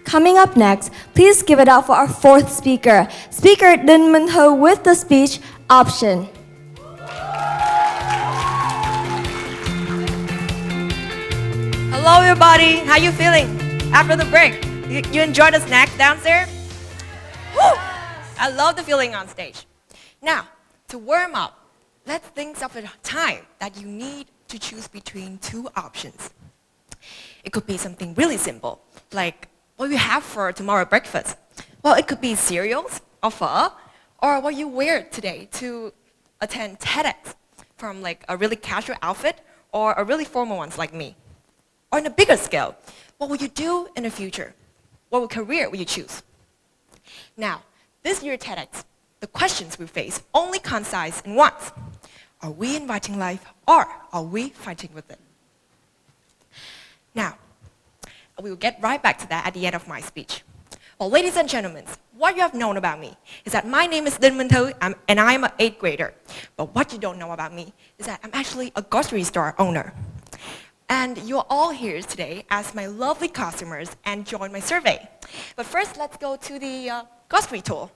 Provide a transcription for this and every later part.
Coming up next, please give it up for our fourth speaker, Speaker Din Min Ho with the speech Option. Hello everybody, how you feeling after the break? You enjoy the snacks downstairs? Woo! I love the feeling on stage. Now, to warm up, let's think of a time that you need to choose between two options. It could be something really simple, like what you have for tomorrow breakfast. Well, it could be cereals or pho, or what you wear today to attend TEDx, from like a really casual outfit or a really formal one like me. Or on a bigger scale, what will you do in the future? What career will you choose? Now, this year TEDx, the questions we face only concise in once. Are we inviting life or are we fighting with it? Now, we will get right back to that at the end of my speech. Well, ladies and gentlemen, what you have known about me is that my name is Din Min Ho and I am an 8th grader. But what you don't know about me is that I'm actually a grocery store owner. And you're all here today as my lovely customers and join my survey. But first, let's go to the grocery tool.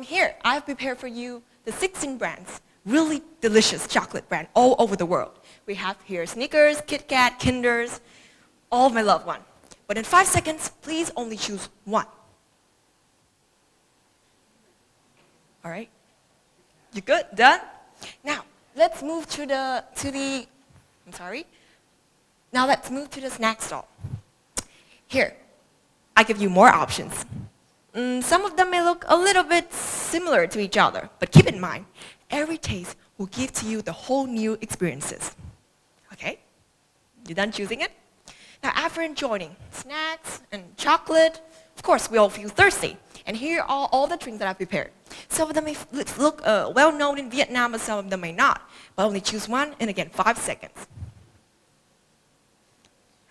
Here, I've prepared for you the 16 brands, really delicious chocolate brand all over the world. We have here Snickers, Kit Kat, Kinders, all of my loved one. But in 5 seconds, please only choose one. All right? You good? Done? Now, let's move to the Now let's move to the snack stall. Here, I give you more options. Some of them may look a little bit similar to each other, but keep in mind, every taste will give to you the whole new experiences. Okay? You done choosing it? Now after enjoying snacks and chocolate, of course we all feel thirsty. And here are all the drinks that I've prepared. Some of them may look well known in Vietnam, but some of them may not. But only choose one, and again, 5 seconds.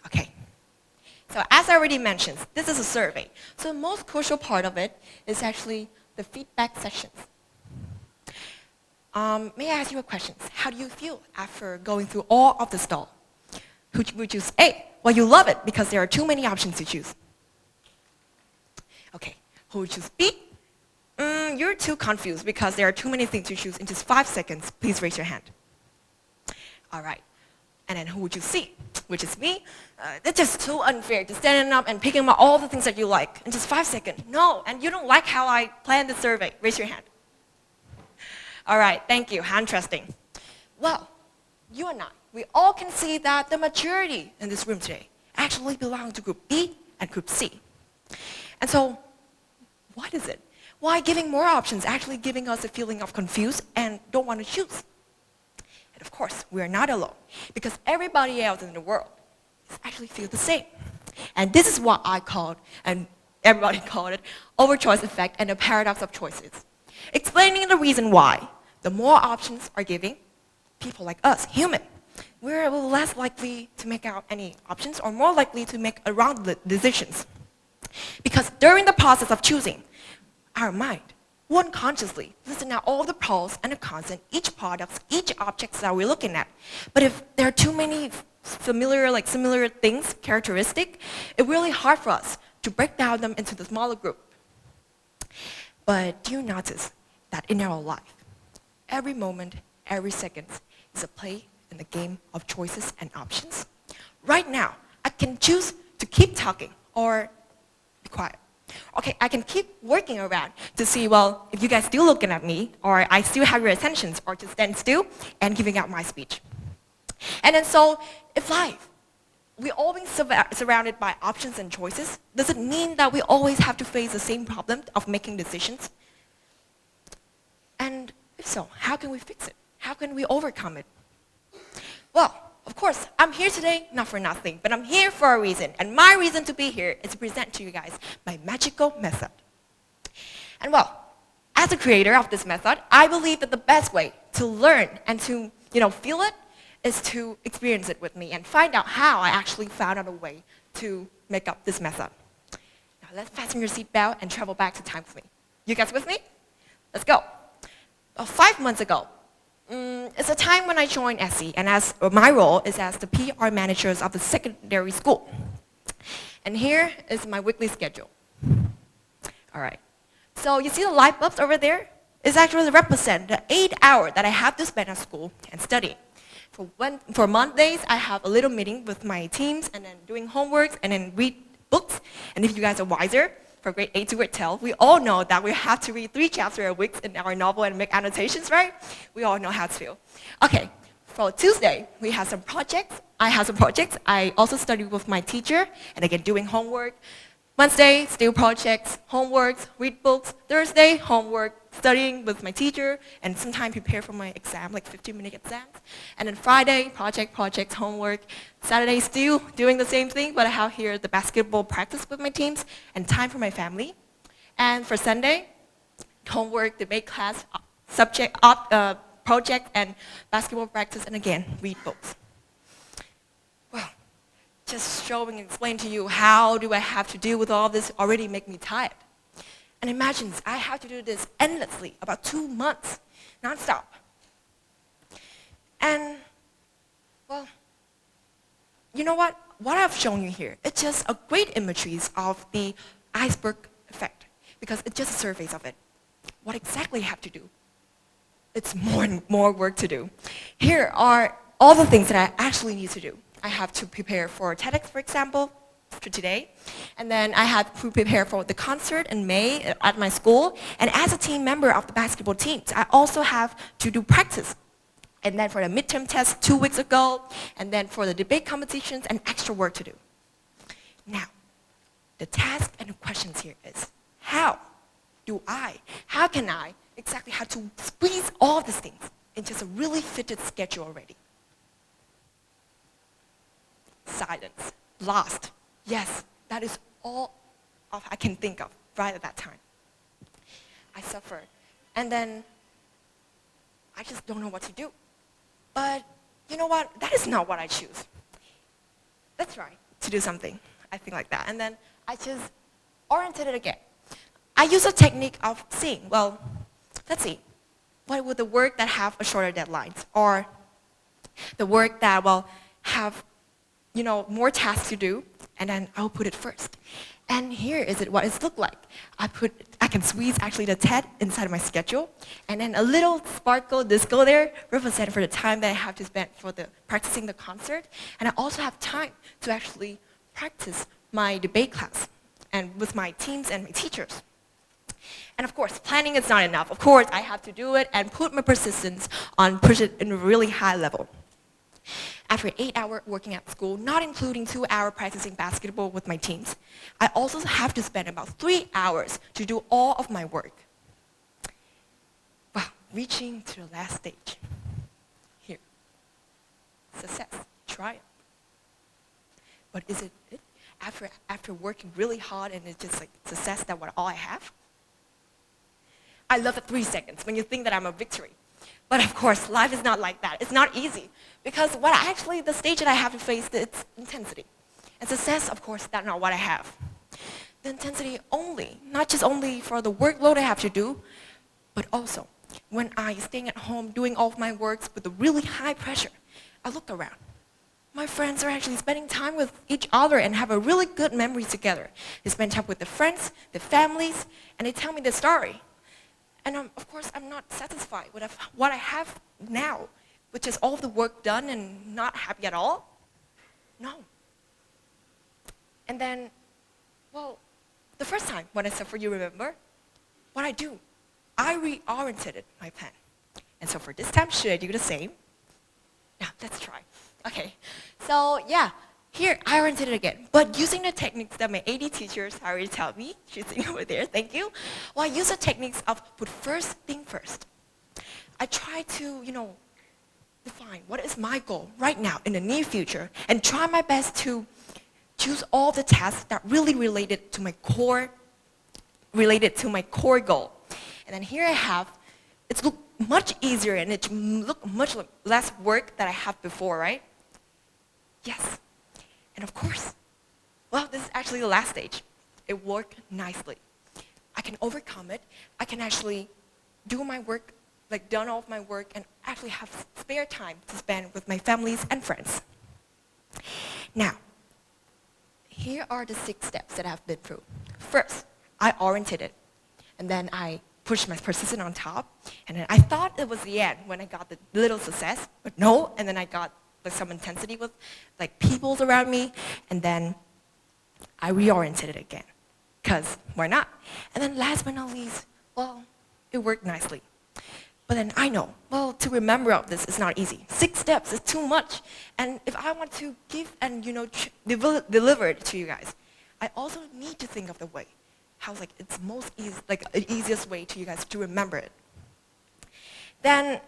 Okay. So as I already mentioned, this is a survey. So the most crucial part of it is actually the feedback sessions. May I ask you a question? How do you feel after going through all of the stall? Who would choose A? Well, you love it because there are too many options to choose. Okay, who would choose B? You're too confused because there are too many things to choose in just 5 seconds. Please raise your hand. All right. And then who would choose C? Which is me. It's just too unfair to standing up and picking out all the things that you like in just 5 seconds. No, and you don't like how I planned the survey. Raise your hand. All right, thank you. Hand trusting. Well, you and I, we all can see that the majority in this room today actually belong to group B and group C. And so, what is it? Why giving more options actually giving us a feeling of confused and don't want to choose? And of course, we are not alone, because everybody else in the world actually feels the same. And this is what I called, and everybody called it, overchoice effect and the paradox of choices. Explaining the reason why the more options are giving, people like us, human, we're less likely to make out any options or more likely to make wrong decisions. Because during the process of choosing, our mind will unconsciously listen out all the pros and the cons in each product, each objects that we're looking at. But if there are too many similar things, characteristic, it's really hard for us to break down them into the smaller group. But do you notice that in our life, every moment, every second is a play in the game of choices and options? Right now, I can choose to keep talking or be quiet. Okay, I can keep working around to see, well, if you guys still looking at me, or I still have your attentions, or to stand still and giving out my speech. And then so, if life, we're always surrounded by options and choices, does it mean that we always have to face the same problem of making decisions? And if so, how can we fix it? How can we overcome it? Well, of course, I'm here today not for nothing, but I'm here for a reason. And my reason to be here is to present to you guys my magical method. And well, as a creator of this method, I believe that the best way to learn and to feel it is to experience it with me and find out how I actually found out a way to make up this method. Now let's fasten your seatbelt and travel back to time with me. You guys with me? Let's go. Well, 5 months ago, it's a time when I joined SE, and my role is as the PR managers of the secondary school. And here is my weekly schedule. All right. So you see the light bulbs over there? It's actually represent the 8 hours that I have to spend at school and studying. For Mondays, I have a little meeting with my teams and then doing homework and then read books. And if you guys are wiser, for grade 8 to grade 12, we all know that we have to read 3 chapters a week in our novel and make annotations, right? We all know how to feel. Okay, for Tuesday, we have some projects. I have some projects. I also study with my teacher and again doing homework. Wednesday, still projects, homework, read books. Thursday, homework, studying with my teacher, and sometimes prepare for my exam, like 15-minute exams. And then Friday, projects, homework. Saturday, still doing the same thing, but I have here the basketball practice with my teams, and time for my family. And for Sunday, homework, debate class, project, and basketball practice, and again, read books. Well, just showing and explain to you how do I have to deal with all this already make me tired. And imagine I have to do this endlessly, about 2 months, nonstop. And, well, you know what? What I've shown you here, it's just a great imageries of the iceberg effect, because it's just a surface of it. What exactly I have to do? It's more and more work to do. Here are all the things that I actually need to do. I have to prepare for TEDx, for example, for today. And then I have to prepare for the concert in May at my school. And as a team member of the basketball teams, I also have to do practice. And then for the midterm test 2 weeks ago, and then for the debate competitions, and extra work to do. Now, the task and the questions here is, how can I exactly have to squeeze all these things into a really fitted schedule already? Silence, lost. Yes, that is all I can think of right at that time. I suffer. And then I just don't know what to do. But you know what? That is not what I choose. Let's try to do something. I think like that. And then I just oriented it again. I use a technique of seeing, well, let's see, what would the work that have a shorter deadlines, or the work that will have, more tasks to do, and then I'll put it first. And here is what it looks like. I can squeeze actually the TED inside my schedule, and then a little sparkle disco there represent for the time that I have to spend for practicing the concert. And I also have time to actually practice my debate class and with my teams and my teachers. And of course, planning is not enough. Of course, I have to do it and put my persistence on, push it in a really high level. After 8 hours working at school, not including 2 hours practicing basketball with my teams, I also have to spend about 3 hours to do all of my work. Well, reaching to the last stage. Here. Success, triumph. But is it after working really hard and it's just like success, that what all I have? I love the 3 seconds when you think that I'm a victory. But of course, life is not like that. It's not easy. Because the stage that I have to face, it's intensity. And success, of course, that's not what I have. The intensity not just only for the workload I have to do, but also when I staying at home doing all of my works with a really high pressure, I look around. My friends are actually spending time with each other and have a really good memories together. They spend time with their friends, their families, and they tell me their story. And of course, I'm not satisfied with what I have now, which is all of the work done and not happy at all. No. And then, well, the first time when I suffer, you remember? What I do? I reoriented my plan. And so for this time, should I do the same? Now, let's try. Okay. So, yeah. Here, I oriented it again, but using the techniques that my AD teachers already tell me. She's sitting over there, thank you. Well, I use the techniques of put first thing first. I try to, define what is my goal right now in the near future and try my best to choose all the tasks that really related to my core goal. And then here I have, it's look much easier and it look much less work that I have before, right? Yes. And of course, well, this is actually the last stage. It worked nicely. I can overcome it. I can actually do my work, done all of my work, and actually have spare time to spend with my families and friends. Now, here are the 6 steps that I've been through. First, I oriented it, and then I pushed my persistent on top, and then I thought it was the end when I got the little success, but no, and then I got like some intensity with like peoples around me, and then I reoriented it again, because why not? And then last but not least, well, it worked nicely. But then I know, well, to remember all this is not easy. 6 steps is too much. And if I want to give and, deliver it to you guys, I also need to think of the way. How like it's most easy, like the easiest way to you guys to remember it. Then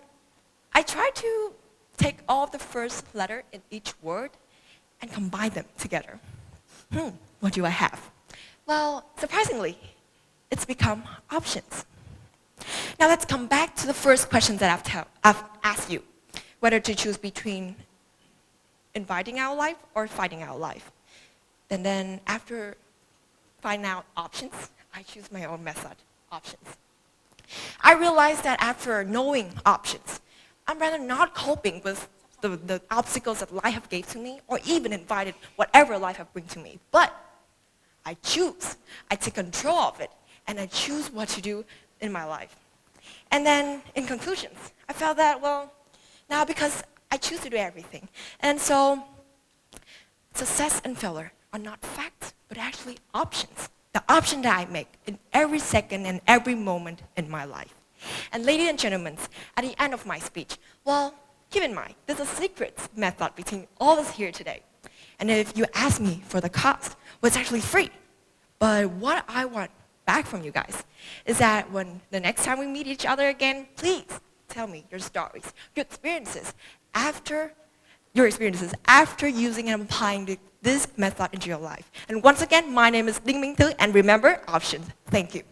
I try to take all of the first letter in each word and combine them together. What do I have? Well, surprisingly, it's become options. Now let's come back to the first question that I've asked you, whether to choose between inviting our life or fighting our life. And then after finding out options, I choose my own method, options. I realized that after knowing options, I'm rather not coping with the obstacles that life have gave to me or even invited whatever life have bring to me. But I choose, I take control of it, and I choose what to do in my life. And then in conclusions, I felt that, well, now because I choose to do everything. And so success and failure are not facts, but actually options. The option that I make in every second and every moment in my life. And ladies and gentlemen, at the end of my speech, well, keep in mind, there's a secret method between all of us here today. And if you ask me for the cost, well, it's actually free. But what I want back from you guys is that when the next time we meet each other again, please tell me your stories, your experiences after using and applying this method into your life. And once again, my name is Ding Ming Tu, and remember, options. Thank you.